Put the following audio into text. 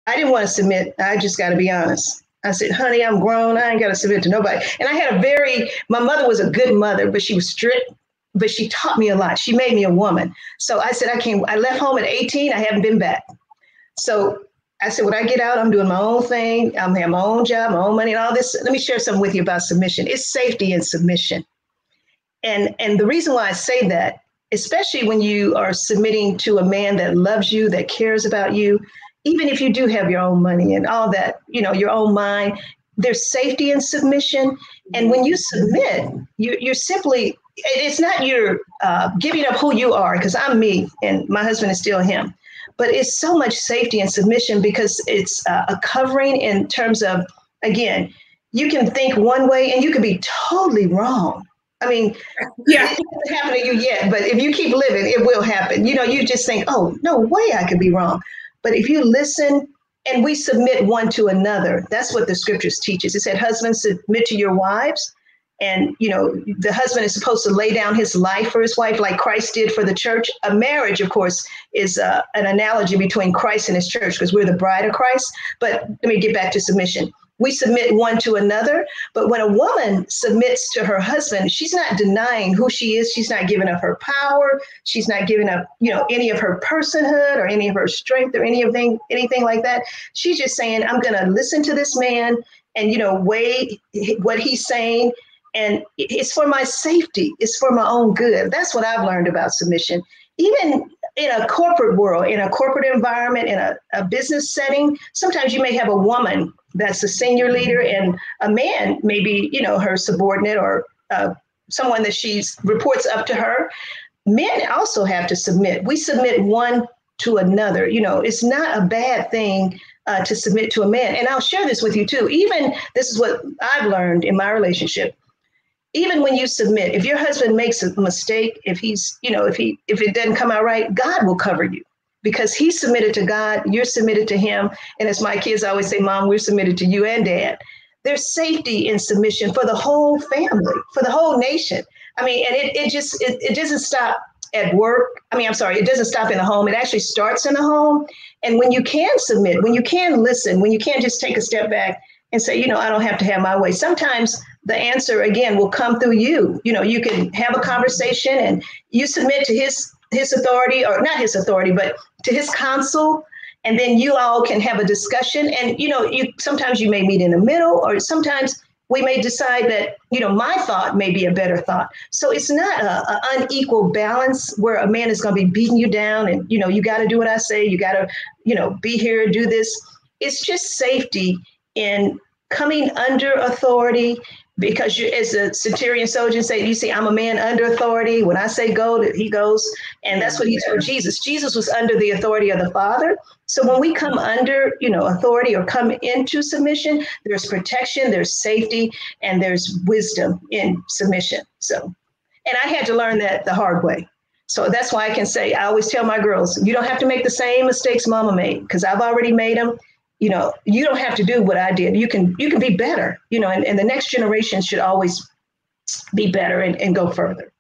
I didn't want to submit. I just got to be honest. I said, honey, I'm grown. I ain't got to submit to nobody. And I had my mother was a good mother, but she was strict, but she taught me a lot. She made me a woman. So I said, I left home at 18. I haven't been back. So I said, when I get out, I'm doing my own thing. I'm having my own job, my own money and all this. Let me share something with you about submission. It's safety in submission. And the reason why I say that, especially when you are submitting to a man that loves you, that cares about you, even if you do have your own money and all that, your own mind, there's safety in submission. And when you submit, you're simply, it's not you're giving up who you are, because I'm me and my husband is still him. But it's so much safety and submission because it's a covering in terms of, again, you can think one way and you can be totally wrong. I mean, yeah, it hasn't happened to you yet, but if you keep living, it will happen. You just think, oh, no way I could be wrong. But if you listen and we submit one to another, that's what the scriptures teaches. It said, husbands, submit to your wives. And, the husband is supposed to lay down his life for his wife like Christ did for the church. A marriage, of course, is an analogy between Christ and his church because we're the bride of Christ. But let me get back to submission. We submit one to another. But when a woman submits to her husband, she's not denying who she is. She's not giving up her power. She's not giving up, any of her personhood or any of her strength or anything like that. She's just saying, I'm going to listen to this man and, weigh what he's saying. And it's for my safety. It's for my own good. That's what I've learned about submission. Even in a corporate world, in a corporate environment, in a business setting, sometimes you may have a woman that's a senior leader and a man, maybe, her subordinate or someone that she reports up to her. Men also have to submit. We submit one to another. It's not a bad thing to submit to a man. And I'll share this with you too. Even this is what I've learned in my relationship. Even when you submit, if your husband makes a mistake, if it doesn't come out right, God will cover you because he's submitted to God, you're submitted to him. And as my kids always say, Mom, we're submitted to you and Dad. There's safety in submission for the whole family, for the whole nation. I mean, and it doesn't stop at work. It doesn't stop in the home. It actually starts in the home. And when you can submit, when you can listen, when you can't just take a step back and say, I don't have to have my way. Sometimes the answer, again, will come through you. You can have a conversation and you submit to his authority, or not his authority, but to his counsel. And then you all can have a discussion. And, sometimes you may meet in the middle, or sometimes we may decide that, my thought may be a better thought. So it's not an unequal balance where a man is going to be beating you down and, you got to do what I say. You got to, be here, do this. It's just safety in coming under authority, because you, as a centurion soldier say, you see, I'm a man under authority. When I say go, he goes. And that's what he told Jesus. Jesus was under the authority of the Father. So when we come under, authority or come into submission, there's protection, there's safety, and there's wisdom in submission. So, and I had to learn that the hard way. So that's why I can say, I always tell my girls, you don't have to make the same mistakes Mama made, because I've already made them. You don't have to do what I did. You can be better, and the next generation should always be better and go further.